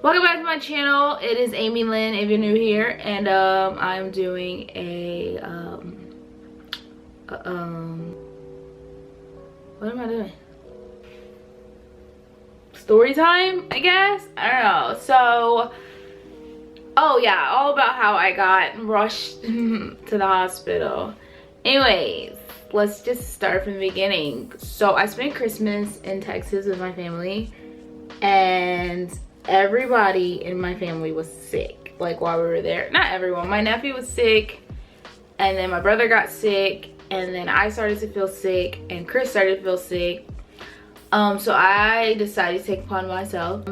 Welcome back to my channel. It is Amy Lynn if you're new here, and I'm doing a what am I doing? Story time, I guess. I don't know. So, oh yeah, all about how I got rushed to the hospital. Anyways, let's just start from the beginning. So I spent Christmas in Texas with my family, and everybody in my family was sick, like, while we were there. Not everyone. My nephew was sick, and then my brother got sick, and then I started to feel sick, and Chris started to feel sick. So I decided to take it upon myself.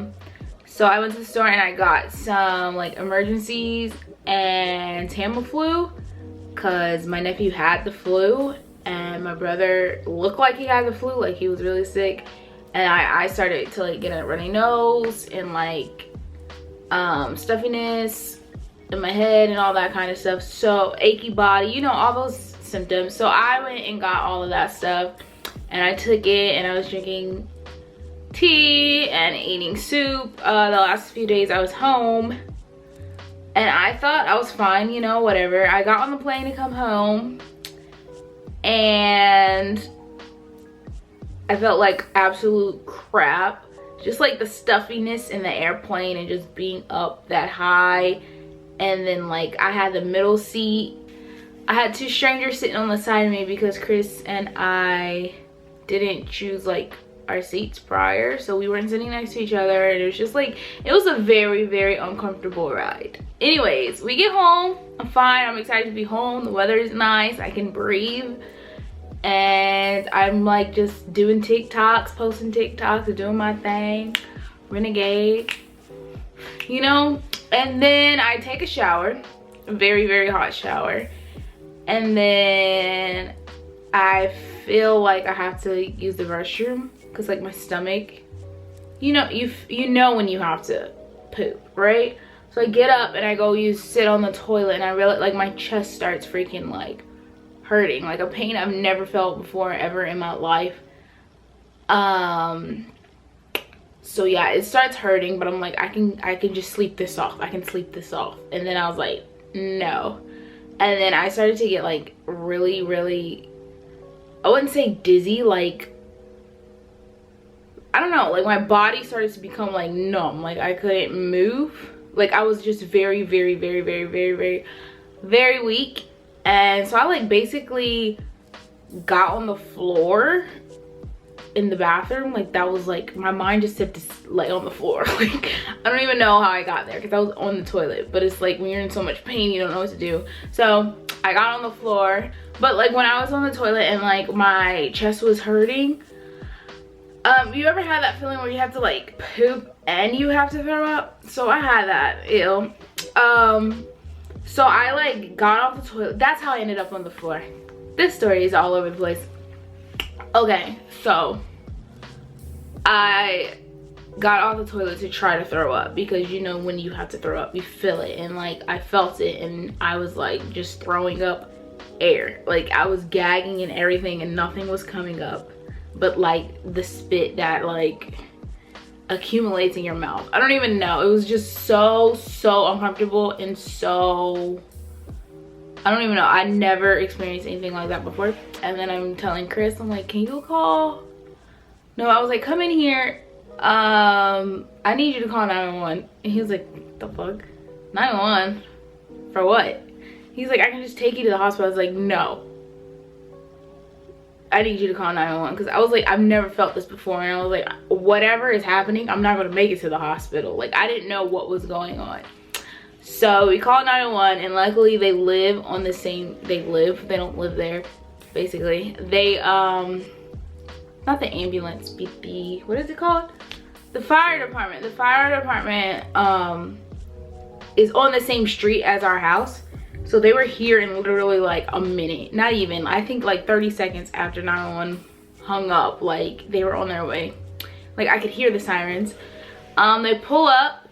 So I went to the store and I got some like emergencies and Tamiflu, because my nephew had the flu and my brother looked like he had the flu, like he was really sick. And I started to like get a runny nose and like stuffiness in my head and all that kind of stuff. So achy body, you know, all those symptoms. So I went and got all of that stuff, and I took it, and I was drinking tea and eating soup the last few days I was home. And I thought I was fine, you know, whatever. I got on the plane to come home, and I felt like absolute crap. Just like the stuffiness in the airplane and just being up that high. And then like I had the middle seat. I had two strangers sitting on the side of me because Chris and I didn't choose like our seats prior. So we weren't sitting next to each other. And it was just like, it was a very, very uncomfortable ride. Anyways, we get home. I'm fine. I'm excited to be home. The weather is nice. I can breathe. And I'm like just doing TikToks, posting TikToks, doing my thing, renegade, you know. And then I take a shower, a very, very hot shower, and then I feel like I have to use the restroom because like my stomach, you know, you know when you have to poop, right? So I get up and I go sit on the toilet, and I realize like my chest starts freaking like hurting, like a pain I've never felt before ever in my life. So yeah, it starts hurting, but I'm like, I can just sleep this off. I can sleep this off. And then I was like, no. And then I started to get like really, really, I wouldn't say dizzy, like, I don't know, like my body started to become like numb, like I couldn't move. Like I was just very, very, very, very, very, very, very weak. And so I like basically got on the floor in the bathroom. Like that was like, my mind just said to lay on the floor. Like I don't even know how I got there because I was on the toilet. But it's like when you're in so much pain, you don't know what to do. So I got on the floor. But like when I was on the toilet and like my chest was hurting, you ever had that feeling where you have to like poop and you have to throw up? So I had that, ew. So I like got off the toilet. That's how I ended up on the floor. This story is all over the place. Okay, so I got off the toilet to try to throw up, because you know when you have to throw up, you feel it. And like I felt it, and I was like just throwing up air. Like I was gagging and everything, and nothing was coming up but like the spit that like accumulates in your mouth. I don't even know. It was just so uncomfortable, and so, I don't even know. I never experienced anything like that before. And then I'm telling Chris, I'm like, can you call? No, I was like, come in here. I need you to call 911. And he was like, what the fuck? 911? For what? He's like, I can just take you to the hospital. I was like, no. I need you to call 911, because I was like, I've never felt this before. And I was like, whatever is happening, I'm not going to make it to the hospital. Like, I didn't know what was going on. So we called 911, and luckily they live on the same, they don't live there, basically. They, not the ambulance, but the, what is it called? The fire department. The fire department, is on the same street as our house. So they were here in literally like a minute, not even, I think like 30 seconds after 911 hung up, like they were on their way. Like I could hear the sirens. They pull up,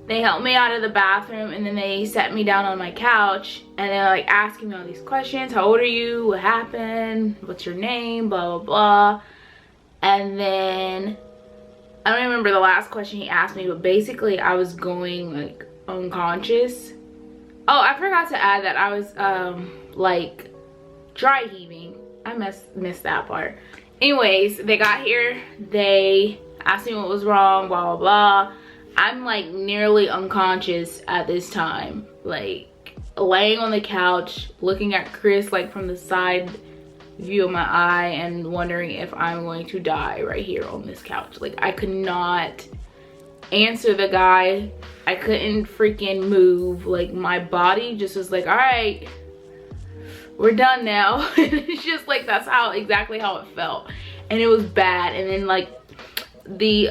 they help me out of the bathroom, and then they set me down on my couch, and they're like asking me all these questions. How old are you? What happened? What's your name? Blah, blah, blah. And then I don't remember the last question he asked me, but basically I was going like unconscious. Oh, I forgot to add that I was like dry heaving. I missed that part. Anyways, they got here, they asked me what was wrong, blah blah blah. I'm like nearly unconscious at this time, like laying on the couch looking at Chris like from the side view of my eye and wondering if I'm going to die right here on this couch. Like I could not answer the guy, I couldn't freaking move. Like my body just was like, all right, we're done now. It's just like that's exactly how it felt, and it was bad. And then like the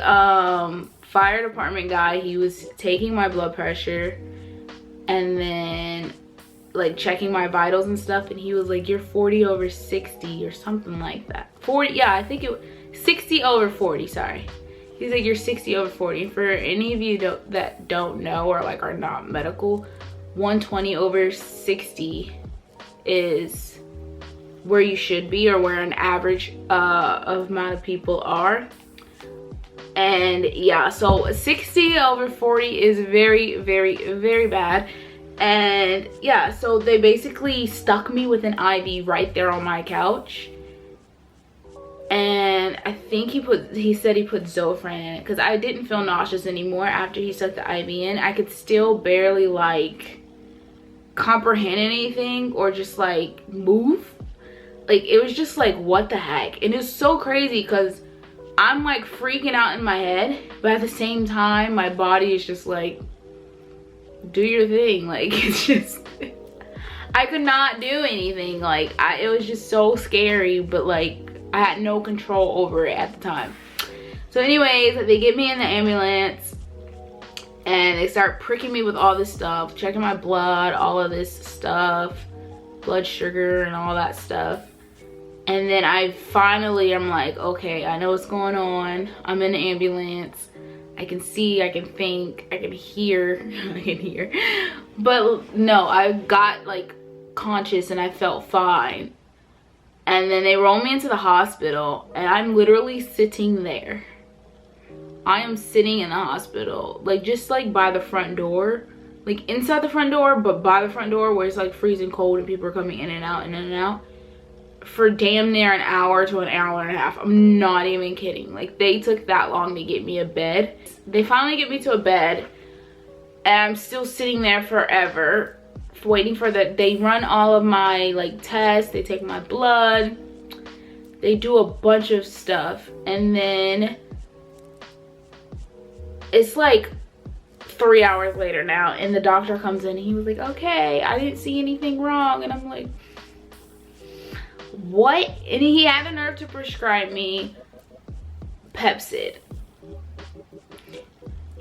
fire department guy, he was taking my blood pressure and then like checking my vitals and stuff, and he was like, you're 40/60 or something like that. 40, yeah, I think it was 60/40, sorry. He's like, you're 60/40. For any of you that don't know or like are not medical, 120/60 is where you should be, or where an average amount of people are. And yeah, so 60/40 is very, very, very bad. And yeah, so they basically stuck me with an IV right there on my couch, and I think he said he put Zofran in it, because I didn't feel nauseous anymore after he stuck the IV in. I could still barely like comprehend anything or just like move. Like it was just like, what the heck? And it's so crazy because I'm like freaking out in my head, but at the same time my body is just like, do your thing. Like it's just I could not do anything. Like it was just so scary, but like I had no control over it at the time. So anyways, they get me in the ambulance and they start pricking me with all this stuff, checking my blood, all of this stuff, blood sugar and all that stuff. And then I'm like, okay, I know what's going on. I'm in the ambulance. I can see, I can think, I can hear, I can hear. But no, I got like conscious and I felt fine. And then they roll me into the hospital and I'm literally sitting there. I am sitting in the hospital, like just like by the front door, like inside the front door, but by the front door where it's like freezing cold and people are coming in and out and in and out for damn near an hour to an hour and a half. I'm not even kidding. Like they took that long to get me a bed. They finally get me to a bed and I'm still sitting there forever waiting for they run all of my like tests, they take my blood, they do a bunch of stuff, and then it's like 3 hours later now and the doctor comes in and he was like, okay, I didn't see anything wrong. And I'm like, what? And he had the nerve to prescribe me Pepsid.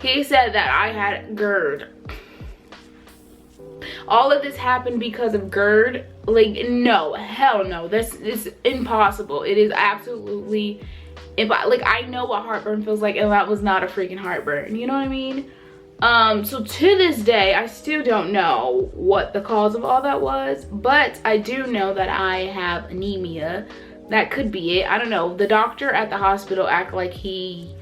He said that I had GERD. All of this happened because of GERD. Like, no, hell no. This is impossible. It is absolutely impossible. Like, I know what heartburn feels like, and that was not a freaking heartburn. You know what I mean? So to this day, I still don't know what the cause of all that was, but I do know that I have anemia. That could be it. I don't know. The doctor at the hospital acted like he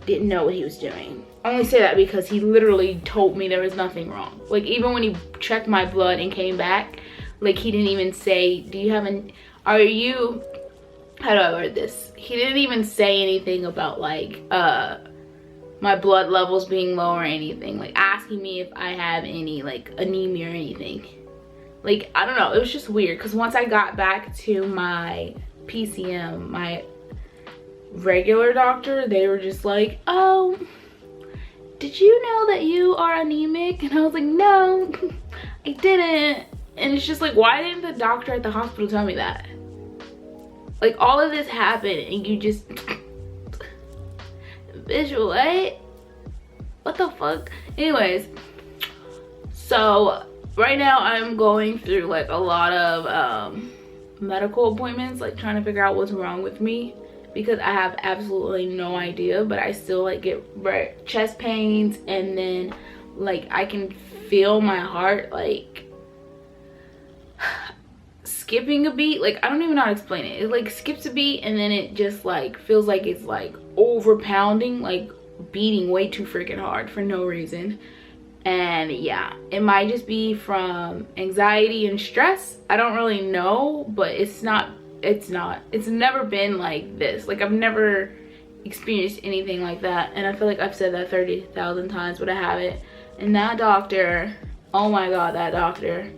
didn't know what he was doing. I only say that because he literally told me there was nothing wrong. Like, even when he checked my blood and came back, like, he didn't even say, do you have how do I word this? He didn't even say anything about like, my blood levels being low or anything, like asking me if I have any like anemia or anything. Like, I don't know, it was just weird because once I got back to my PCM, my regular doctor, they were just like, oh, did you know that you are anemic? And I was like, no, I didn't. And it's just like, why didn't the doctor at the hospital tell me that? Like, all of this happened and you just visual, right? What the fuck? Anyways, so right now I'm going through like a lot of medical appointments, like trying to figure out what's wrong with me because I have absolutely no idea, but I still like get chest pains, and then like I can feel my heart like skipping a beat. Like, I don't even know how to explain it. It like skips a beat and then it just like feels like it's like over pounding, like beating way too freaking hard for no reason. And yeah, it might just be from anxiety and stress. I don't really know, but it's never been like this. Like, I've never experienced anything like that, and I feel like I've said that 30,000 times, but I haven't. And that doctor, oh my god, that doctor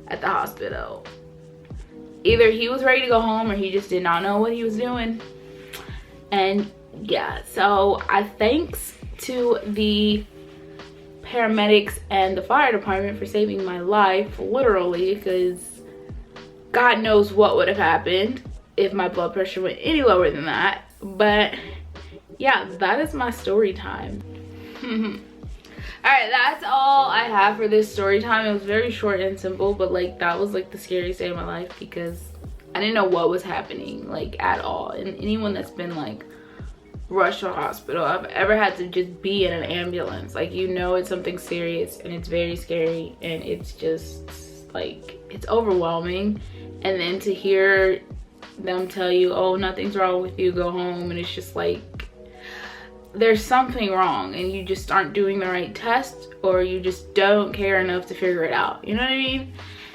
at the hospital, either he was ready to go home or he just did not know what he was doing. And yeah, so thanks to the paramedics and the fire department for saving my life, literally, because God knows what would have happened if my blood pressure went any lower than that. But yeah, that is my story time. Alright, that's all I have for this story time. It was very short and simple, but like that was like the scariest day of my life because I didn't know what was happening like at all. And anyone that's been like rushed to a hospital, I've ever had to just be in an ambulance, like, you know, it's something serious and it's very scary and it's just like, it's overwhelming. And then to hear them tell you, oh, nothing's wrong with you, go home, and it's just like there's something wrong and you just aren't doing the right test, or you just don't care enough to figure it out, you know what I mean?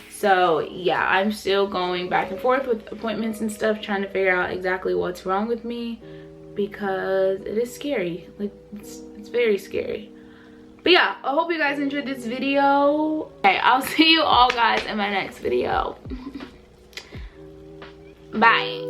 So yeah, I'm still going back and forth with appointments and stuff, trying to figure out exactly what's wrong with me, because it is scary. Like, it's very scary. But yeah, I hope you guys enjoyed this video. Okay, I'll see you all guys in my next video. Bye.